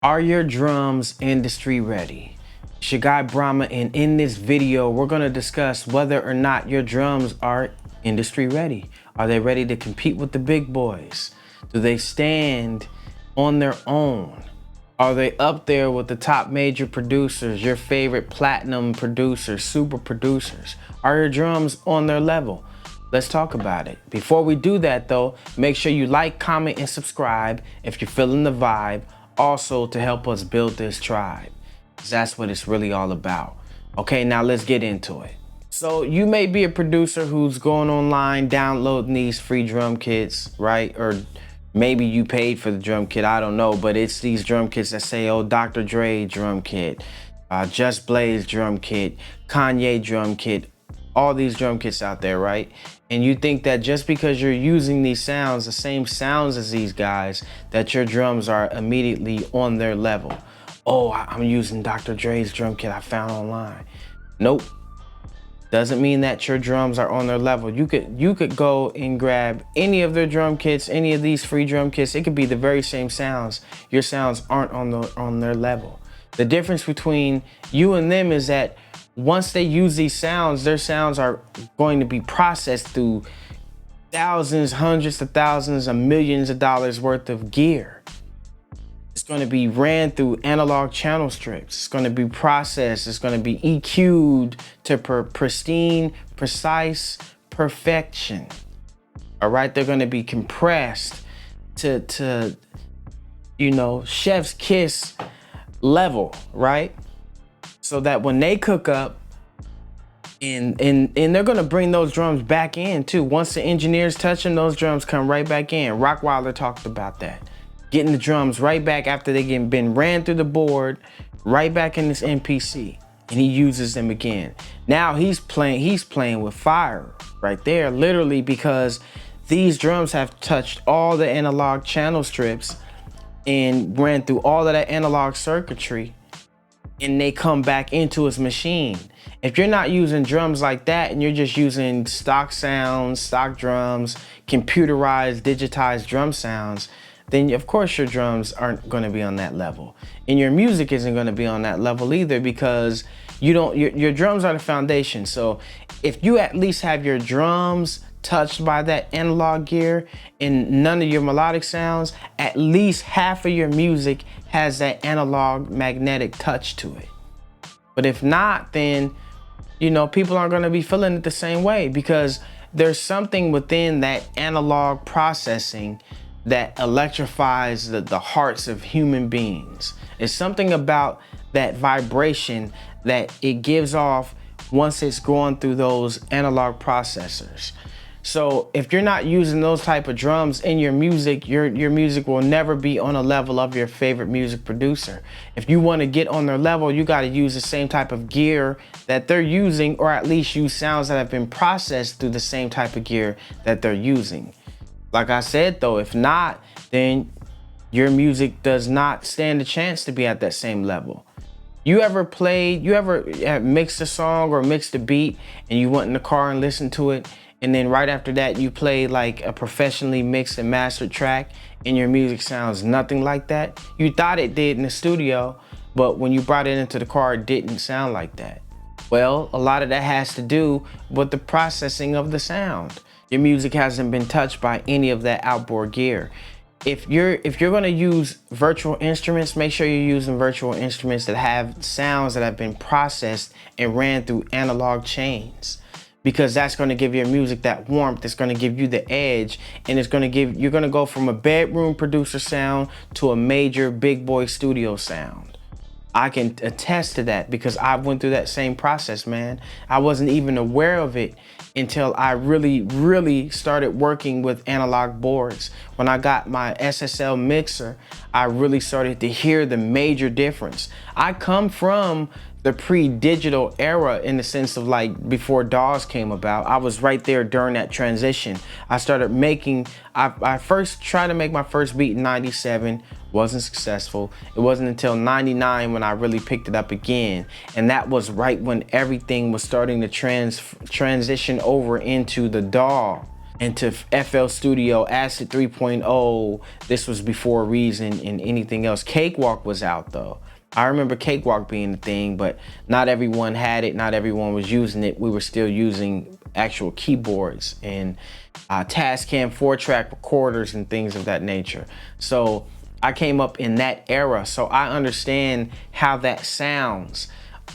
Are your drums industry ready? It's your guy Brahma, and in this video, we're gonna discuss whether or not your drums are industry ready. Are they ready to compete with the big boys? Do they stand on their own? Are they up there with the top major producers, your favorite platinum producers, super producers? Are your drums on their level? Let's talk about it. Before we do that though, make sure you like, comment, and subscribe if you're feeling the vibe. Also to help us build this tribe. That's what it's really all about. Okay, now let's get into it. So you may be a producer who's going online, downloading these free drum kits, right? Or maybe you paid for the drum kit, I don't know, but it's these drum kits that say, oh, Dr. Dre drum kit, Just Blaze drum kit, Kanye drum kit, all these drum kits out there, right? And you think that just because you're using these sounds, the same sounds as these guys, that your drums are immediately on their level. Oh, I'm using Dr. Dre's drum kit I found online. Nope. Doesn't mean that your drums are on their level. You could go and grab any of their drum kits, any of these free drum kits. It could be the very same sounds. Your sounds aren't on their level. The difference between you and them is that once they use these sounds, their sounds are going to be processed through thousands, hundreds of thousands, and millions of dollars worth of gear. It's going to be ran through analog channel strips. It's going to be processed. It's going to be EQ'd to pristine, precise perfection. All right, they're going to be compressed to chef's kiss level, right? So that when they cook up, and they're gonna bring those drums back in too. Once the engineers touch them, those drums come right back in. Rockwilder talked about that. Getting the drums right back after they been ran through the board, right back in this MPC. And he uses them again. Now he's playing with fire right there, literally, because these drums have touched all the analog channel strips and ran through all of that analog circuitry, and they come back into his machine. If you're not using drums like that and you're just using stock sounds, stock drums, computerized, digitized drum sounds, then of course your drums aren't going to be on that level. And your music isn't going to be on that level either, because your drums are the foundation. So if you at least have your drums touched by that analog gear and none of your melodic sounds, at least half of your music has that analog magnetic touch to it. But if not, then people aren't going to be feeling it the same way, because there's something within that analog processing that electrifies the hearts of human beings. It's something about that vibration that it gives off once it's going through those analog processors. So if you're not using those type of drums in your music, your music will never be on a level of your favorite music producer. If you want to get on their level, you got to use the same type of gear that they're using, or at least use sounds that have been processed through the same type of gear that they're using. Like I said though, if not, then your music does not stand a chance to be at that same level. You ever mixed a song or mixed a beat and you went in the car and listened to it, and then right after that you play like a professionally mixed and mastered track and your music sounds nothing like that? You thought it did in the studio, but when you brought it into the car, it didn't sound like that. Well, a lot of that has to do with the processing of the sound. Your music hasn't been touched by any of that outboard gear. If you're gonna use virtual instruments, make sure you're using virtual instruments that have sounds that have been processed and ran through analog chains, because that's going to give your music that warmth. It's going to give you the edge, and you're going to go from a bedroom producer sound to a major big boy studio sound. I can attest to that because I went through that same process, man. I wasn't even aware of it until I really started working with analog boards. When I got my SSL mixer, I really started to hear the major difference. I come from the pre-digital era, in the sense of like before DAWs came about. I was right there during that transition. I first tried to make my first beat in '97, wasn't successful. It wasn't until '99 when I really picked it up again. And that was right when everything was starting to transition over into the DAW. into FL Studio, Acid 3.0. This was before Reason and anything else. Cakewalk was out though. I remember Cakewalk being the thing, but not everyone had it. Not everyone was using it. We were still using actual keyboards and Tascam 4-track recorders and things of that nature. So I came up in that era, so I understand how that sounds.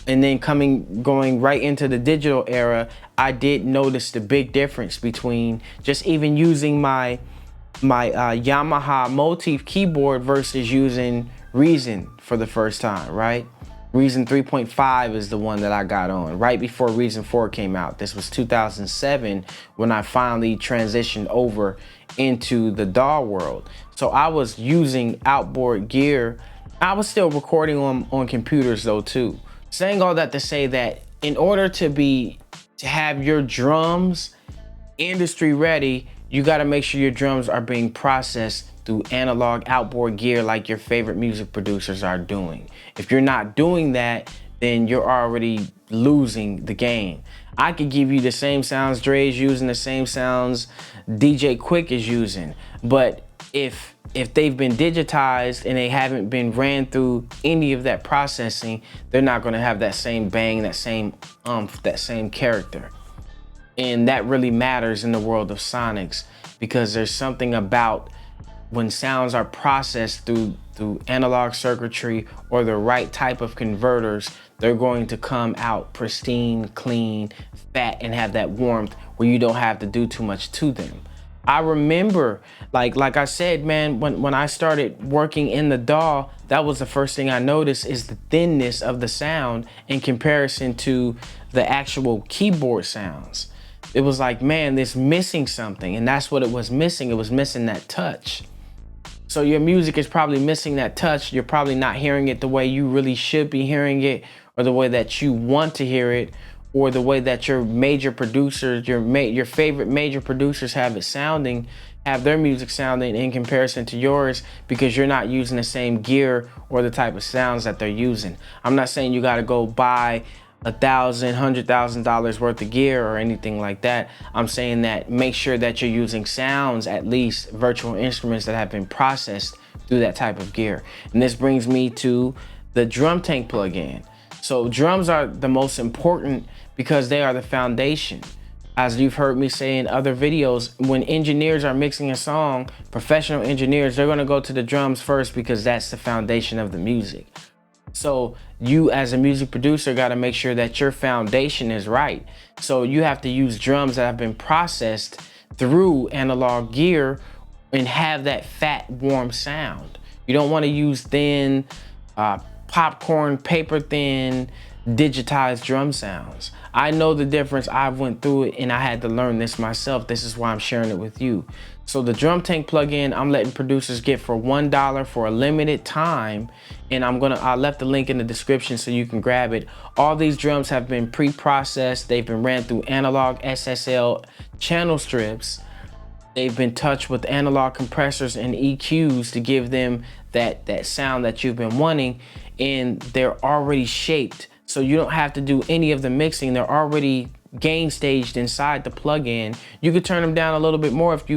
And then going right into the digital era, I did notice the big difference between just even using my Yamaha Motif keyboard versus using Reason for the first time, right? Reason 3.5 is the one that I got on right before Reason 4 came out. This was 2007 when I finally transitioned over into the DAW world. So I was using outboard gear. I was still recording on computers though too. Saying all that to say that in order to have your drums industry ready, you got to make sure your drums are being processed through analog outboard gear like your favorite music producers are doing. If you're not doing that, then you're already losing the game. I could give you the same sounds Dre's using, the same sounds DJ Quick is using, but if they've been digitized and they haven't been ran through any of that processing, they're not going to have that same bang, that same that same character. And that really matters in the world of sonics, because there's something about when sounds are processed through analog circuitry or the right type of converters, they're going to come out pristine, clean, fat, and have that warmth where you don't have to do too much to them. I remember, like I said, man, when I started working in the DAW, that was the first thing I noticed, is the thinness of the sound in comparison to the actual keyboard sounds. It was like, man, this missing something, and that's what it was missing. It was missing that touch. So your music is probably missing that touch. You're probably not hearing it the way you really should be hearing it, or the way that you want to hear it, or the way that your major producers, your favorite major producers have their music sounding in comparison to yours, because you're not using the same gear or the type of sounds that they're using. I'm not saying you got to go buy $1,000, $100,000 worth of gear or anything like that. I'm saying that make sure that you're using sounds, at least virtual instruments that have been processed through that type of gear. And this brings me to the Drum Tank plugin. So drums are the most important because they are the foundation. As you've heard me say in other videos, when engineers are mixing a song, professional engineers, they're gonna go to the drums first because that's the foundation of the music. So you as a music producer got to make sure that your foundation is right. So you have to use drums that have been processed through analog gear and have that fat, warm sound. You don't want to use thin, popcorn, paper thin, digitized drum sounds. I know the difference. I've went through it and I had to learn this myself. This is why I'm sharing it with you. So the Drum Tank plugin, I'm letting producers get for $1 for a limited time. And I left the link in the description so you can grab it. All these drums have been pre-processed. They've been ran through analog SSL channel strips. They've been touched with analog compressors and EQs to give them that sound that you've been wanting. And they're already shaped, so you don't have to do any of the mixing. They're already gain staged inside the plugin. You could turn them down a little bit more if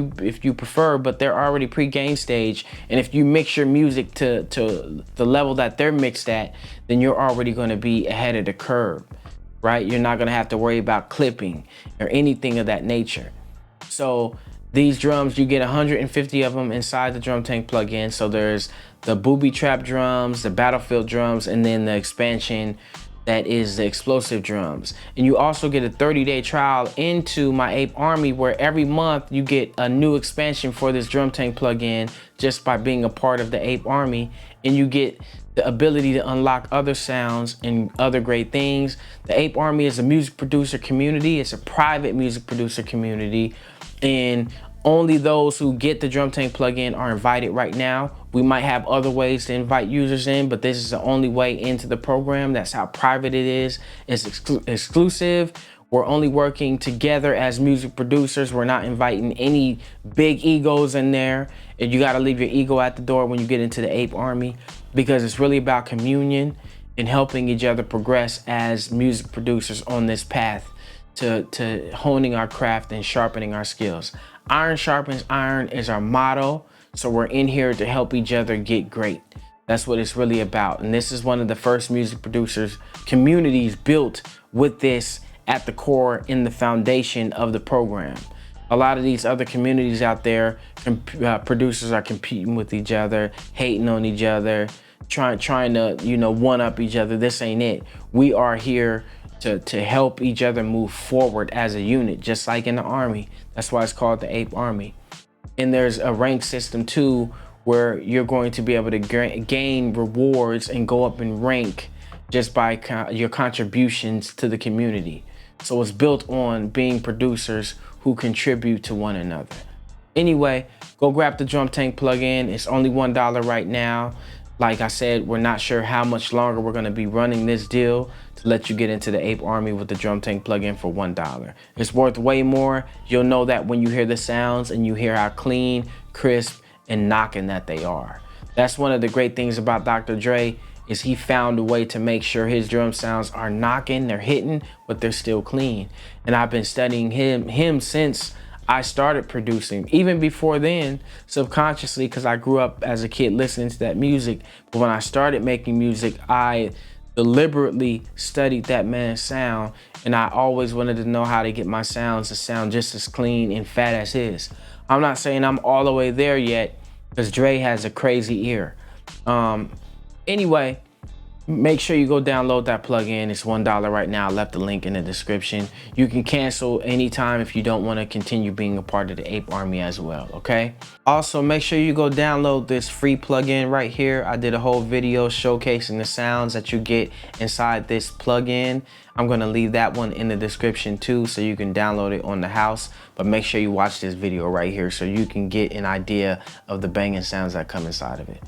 you prefer, but they're already pre-gain stage. And if you mix your music to the level that they're mixed at, then you're already going to be ahead of the curve, right? You're not going to have to worry about clipping or anything of that nature. So these drums, you get 150 of them inside the Drum Tank plugin. So there's the booby trap drums, the battlefield drums, and then the expansion that is the explosive drums. And you also get a 30-day trial into my Ape Army, where every month you get a new expansion for this Drum Tank plugin just by being a part of the Ape Army. And you get the ability to unlock other sounds and other great things. The Ape Army is a music producer community. It's a private music producer community, and only those who get the Drum Tank plugin are invited right now. We might have other ways to invite users in, but this is the only way into the program. That's how private it is. It's exclusive. We're only working together as music producers. We're not inviting any big egos in there. And you got to leave your ego at the door when you get into the Ape Army, because it's really about communion and helping each other progress as music producers on this path to honing our craft and sharpening our skills. Iron sharpens iron is our motto. So we're in here to help each other get great. That's what it's really about. And this is one of the first music producers communities built with this at the core in the foundation of the program. A lot of these other communities out there, producers are competing with each other, hating on each other, trying to, you know, one up each other. This ain't it. We are here to help each other move forward as a unit, just like in the Army. That's why it's called the Ape Army. And there's a rank system too, where you're going to be able to gain rewards and go up in rank just by your contributions to the community. So it's built on being producers who contribute to one another. Anyway, go grab the Drum Tank plugin. It's only $1 right now. Like I said, we're not sure how much longer we're gonna be running this deal to let you get into the Ape Army with the Drum Tank plugin for $1. It's worth way more. You'll know that when you hear the sounds and you hear how clean, crisp, and knocking that they are. That's one of the great things about Dr. Dre, is he found a way to make sure his drum sounds are knocking, they're hitting, but they're still clean. And I've been studying him since I started producing, even before then, subconsciously, because I grew up as a kid listening to that music. But when I started making music, I deliberately studied that man's sound, and I always wanted to know how to get my sounds to sound just as clean and fat as his. I'm not saying I'm all the way there yet, because Dre has a crazy ear. Anyway, make sure you go download that plugin. It's $1 right now. I left the link in the description. You can cancel anytime if you don't want to continue being a part of the Ape Army as well, okay? Also, make sure you go download this free plugin right here. I did a whole video showcasing the sounds that you get inside this plugin. I'm going to leave that one in the description too, so you can download it on the house. But make sure you watch this video right here so you can get an idea of the banging sounds that come inside of it.